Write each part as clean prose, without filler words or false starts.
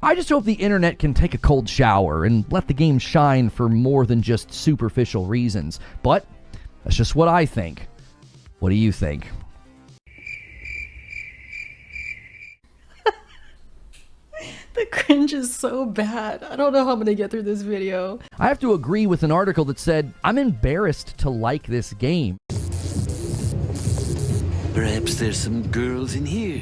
I just hope the internet can take a cold shower and let the game shine for more than just superficial reasons. But that's just what I think. What do you think? The cringe is so bad. I don't know how I'm gonna get through this video. I have to agree with an article that said, I'm embarrassed to like this game. Perhaps there's some girls in here.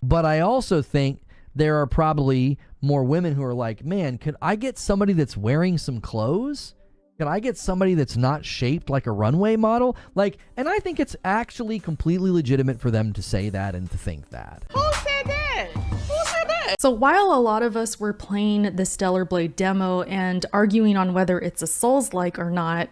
But I also think there are probably more women who are like, man, could I get somebody that's wearing some clothes? Can I get somebody that's not shaped like a runway model? And I think it's actually completely legitimate for them to say that and to think that. Who said that? Who said that? So while a lot of us were playing the Stellar Blade demo and arguing on whether it's a Souls-like or not,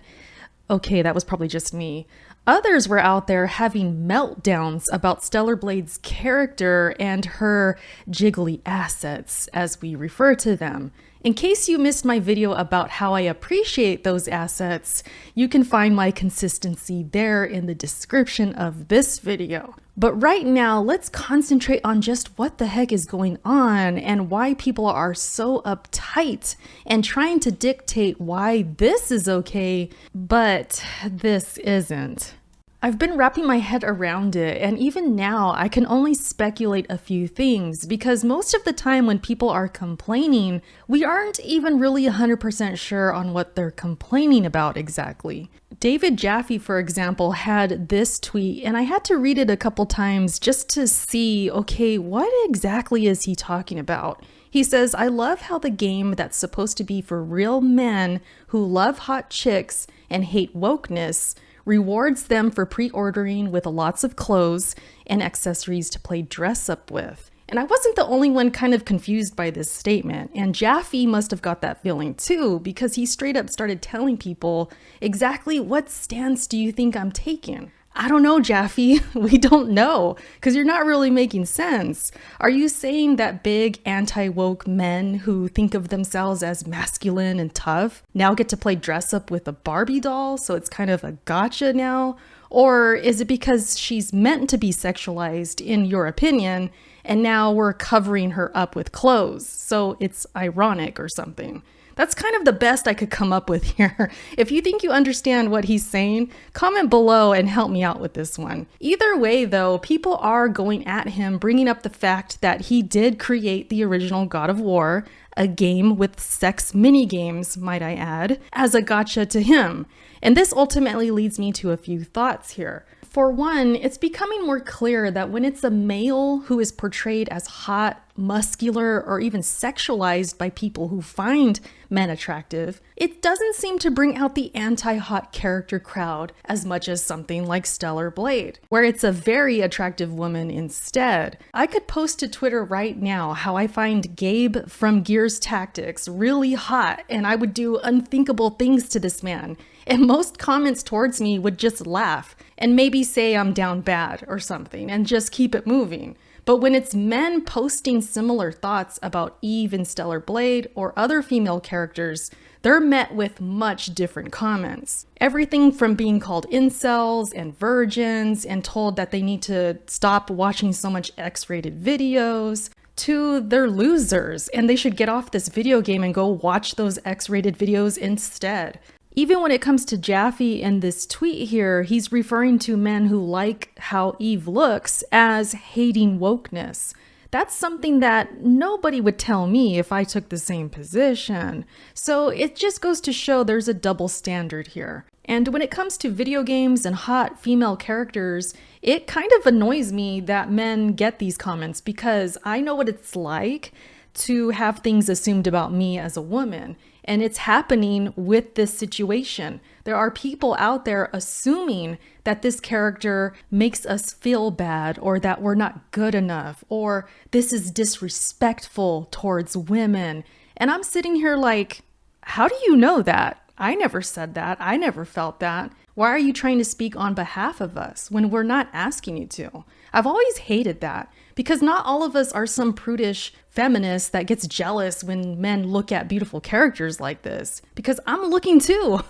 okay, that was probably just me. Others were out there having meltdowns about Stellar Blade's character and her jiggly assets, as we refer to them. In case you missed my video about how I appreciate those assets, you can find my consistency there in the description of this video. But right now, let's concentrate on just what the heck is going on and why people are so uptight and trying to dictate why this is okay, but this isn't. I've been wrapping my head around it, and even now I can only speculate a few things because most of the time when people are complaining, we aren't even really 100% sure on what they're complaining about exactly. David Jaffe, for example, had this tweet, and I had to read it a couple times just to see, okay, what exactly is he talking about? He says, I love how the game that's supposed to be for real men who love hot chicks and hate wokeness rewards them for pre-ordering with lots of clothes and accessories to play dress up with. And I wasn't the only one kind of confused by this statement, and Jaffe must have got that feeling too, because he straight up started telling people, exactly what stance do you think I'm taking? I don't know, Jaffe. We don't know, because you're not really making sense. Are you saying that big anti-woke men who think of themselves as masculine and tough now get to play dress up with a Barbie doll, so it's kind of a gotcha now? Or is it because she's meant to be sexualized, in your opinion, and now we're covering her up with clothes, so it's ironic or something? That's kind of the best I could come up with here. If you think you understand what he's saying, comment below and help me out with this one. Either way though, people are going at him, bringing up the fact that he did create the original God of War, a game with sex mini-games, might I add, as a gotcha to him. And this ultimately leads me to a few thoughts here. For one, it's becoming more clear that when it's a male who is portrayed as hot, muscular, or even sexualized by people who find men attractive, it doesn't seem to bring out the anti-hot character crowd as much as something like Stellar Blade, where it's a very attractive woman instead. I could post to Twitter right now how I find Gabe from Gears Tactics really hot, and I would do unthinkable things to this man, and most comments towards me would just laugh and maybe say I'm down bad or something and just keep it moving. But when it's men posting similar thoughts about Eve in Stellar Blade or other female characters, they're met with much different comments. Everything from being called incels and virgins and told that they need to stop watching so much X-rated videos, to they're losers and they should get off this video game and go watch those X-rated videos instead. Even when it comes to Jaffe in this tweet here, he's referring to men who like how Eve looks as hating wokeness. That's something that nobody would tell me if I took the same position. So it just goes to show there's a double standard here. And when it comes to video games and hot female characters, it kind of annoys me that men get these comments because I know what it's like to have things assumed about me as a woman. And it's happening with this situation. There are people out there assuming that this character makes us feel bad or that we're not good enough or this is disrespectful towards women. And I'm sitting here like, how do you know that? I never said that. I never felt that. Why are you trying to speak on behalf of us when we're not asking you to? I've always hated that because not all of us are some prudish feminist that gets jealous when men look at beautiful characters like this, because I'm looking too.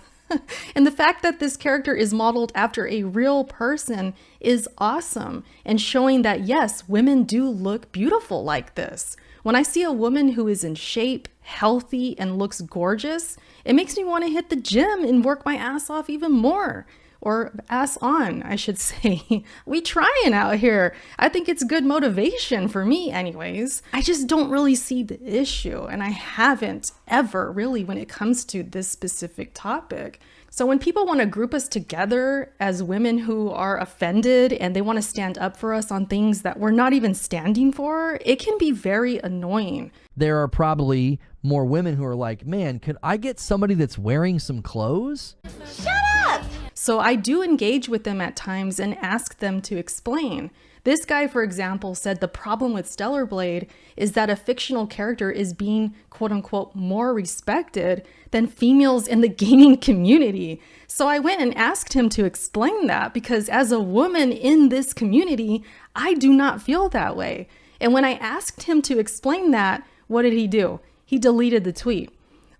And the fact that this character is modeled after a real person is awesome, and showing that yes, women do look beautiful like this. When I see a woman who is in shape, healthy, and looks gorgeous, it makes me want to hit the gym and work my ass off even more. Or ass on, I should say. We trying out here. I think it's good motivation for me anyways. I just don't really see the issue, and I haven't ever really when it comes to this specific topic. So when people want to group us together as women who are offended and they want to stand up for us on things that we're not even standing for, it can be very annoying. There are probably more women who are like, man, could I get somebody that's wearing some clothes? So I do engage with them at times and ask them to explain. This guy, for example, said the problem with Stellar Blade is that a fictional character is being quote unquote more respected than females in the gaming community. So I went and asked him to explain that, because as a woman in this community, I do not feel that way. And when I asked him to explain that, what did he do? He deleted the tweet.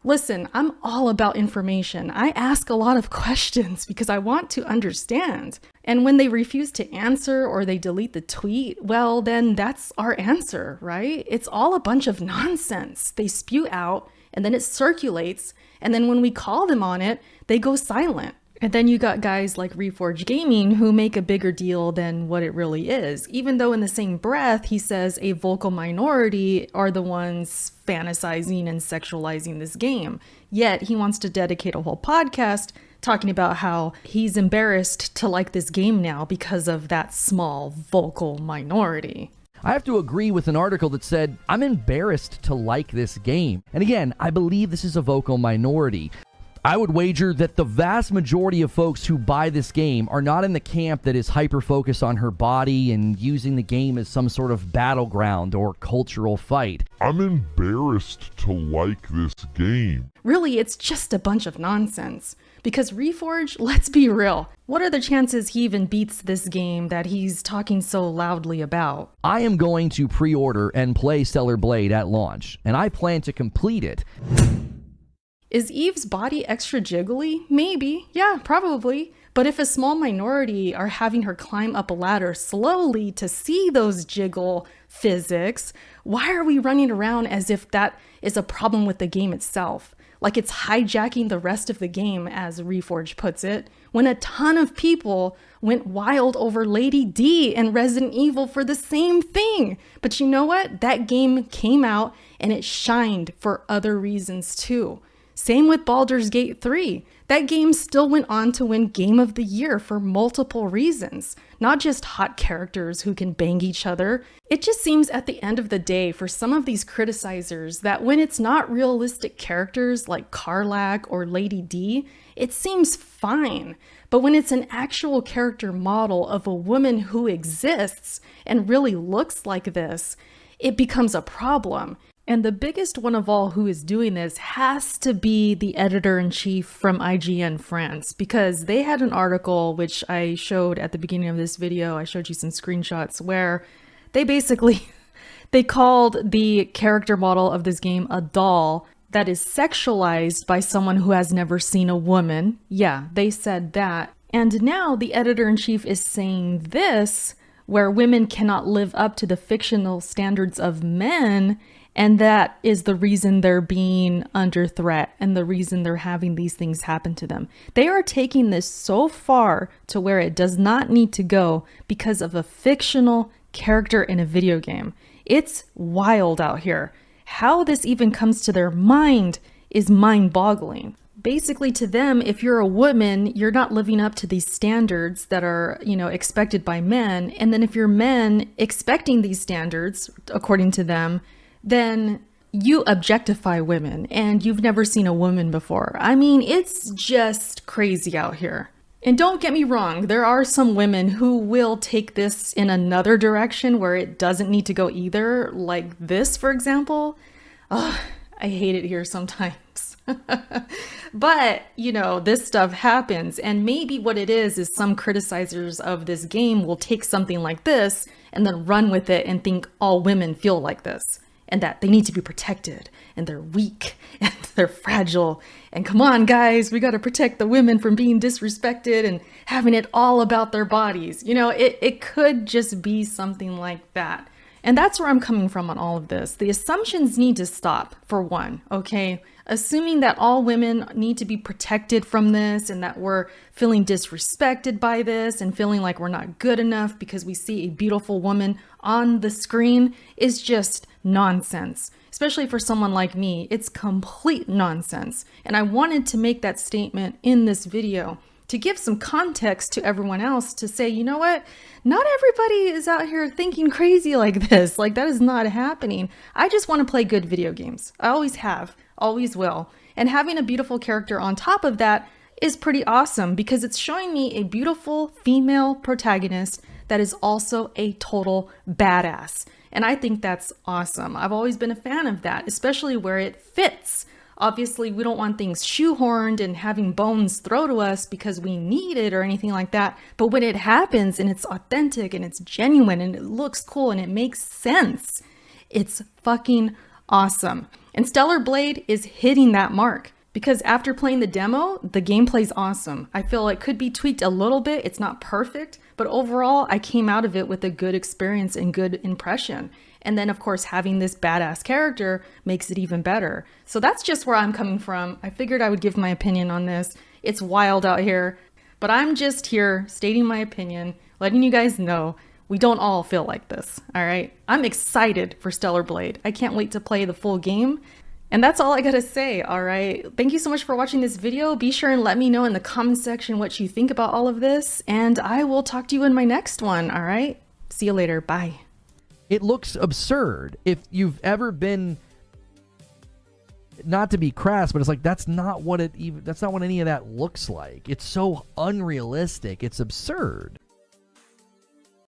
Listen, I'm all about information. I ask a lot of questions because I want to understand. And when they refuse to answer or they delete the tweet, well, then that's our answer, right? It's all a bunch of nonsense. They spew out and then it circulates. And then when we call them on it, they go silent. And then you got guys like Reforge Gaming who make a bigger deal than what it really is, even though in the same breath he says a vocal minority are the ones fantasizing and sexualizing this game. Yet he wants to dedicate a whole podcast talking about how he's embarrassed to like this game now because of that small vocal minority. I have to agree with an article that said, I'm embarrassed to like this game. And again, I believe this is a vocal minority. I would wager that the vast majority of folks who buy this game are not in the camp that is hyper-focused on her body and using the game as some sort of battleground or cultural fight. I'm embarrassed to like this game. Really, it's just a bunch of nonsense. Because Reforge, let's be real, what are the chances he even beats this game that he's talking so loudly about? I am going to pre-order and play Stellar Blade at launch, and I plan to complete it. Is Eve's body extra jiggly? Maybe. Yeah, probably. But if a small minority are having her climb up a ladder slowly to see those jiggle physics, why are we running around as if that is a problem with the game itself? Like it's hijacking the rest of the game, as Reforge puts it, when a ton of people went wild over Lady D and Resident Evil for the same thing. But you know what? That game came out and it shined for other reasons too. Same with Baldur's Gate 3. That game still went on to win Game of the Year for multiple reasons, not just hot characters who can bang each other. It just seems at the end of the day for some of these criticizers that when it's not realistic characters like Karlach or Lady D, it seems fine. But when it's an actual character model of a woman who exists and really looks like this, it becomes a problem. And the biggest one of all who is doing this has to be the editor-in-chief from IGN France, because they had an article, which I showed at the beginning of this video, I showed you some screenshots, where they basically, they called the character model of this game a doll that is sexualized by someone who has never seen a woman. Yeah, they said that. And now the editor-in-chief is saying this, where women cannot live up to the fictional standards of men. And that is the reason they're being under threat and the reason they're having these things happen to them. They are taking this so far to where it does not need to go because of a fictional character in a video game. It's wild out here. How this even comes to their mind is mind-boggling. Basically, to them, if you're a woman, you're not living up to these standards that are, expected by men. And then if you're men expecting these standards, according to them, then you objectify women and you've never seen a woman before. I mean, it's just crazy out here. And don't get me wrong, there are some women who will take this in another direction where it doesn't need to go either, like this, for example. Oh, I hate it here sometimes. But, this stuff happens, and maybe what it is some criticizers of this game will take something like this and then run with it and think all women feel like this. and that they need to be protected and they're weak and they're fragile. And come on, guys, we got to protect the women from being disrespected and having it all about their bodies. You know, it could just be something like that. And that's where I'm coming from on all of this. The assumptions need to stop, for one, okay? Assuming that all women need to be protected from this and that we're feeling disrespected by this and feeling like we're not good enough because we see a beautiful woman on the screen is just nonsense. Especially for someone like me, it's complete nonsense. And I wanted to make that statement in this video to give some context to everyone else to say, you know what? Not everybody is out here thinking crazy like this. Like, that is not happening. I just want to play good video games. I always have, always will. And having a beautiful character on top of that is pretty awesome because it's showing me a beautiful female protagonist that is also a total badass. And I think that's awesome. I've always been a fan of that, especially where it fits. Obviously, we don't want things shoehorned and having bones thrown to us because we need it or anything like that. But when it happens and it's authentic and it's genuine and it looks cool and it makes sense, it's fucking awesome. And Stellar Blade is hitting that mark because after playing the demo, the gameplay's awesome. I feel it could be tweaked a little bit. It's not perfect, but overall, I came out of it with a good experience and good impression. And then, of course, having this badass character makes it even better. So that's just where I'm coming from. I figured I would give my opinion on this. It's wild out here, but I'm just here stating my opinion, letting you guys know we don't all feel like this, all right? I'm excited for Stellar Blade. I can't wait to play the full game. And that's all I gotta say, all right? Thank you so much for watching this video. Be sure and let me know in the comment section what you think about all of this, and I will talk to you in my next one, all right? See you later, bye. It looks absurd. If you've ever been, not to be crass, but it's like that's not what any of that looks like. It's so unrealistic. It's absurd.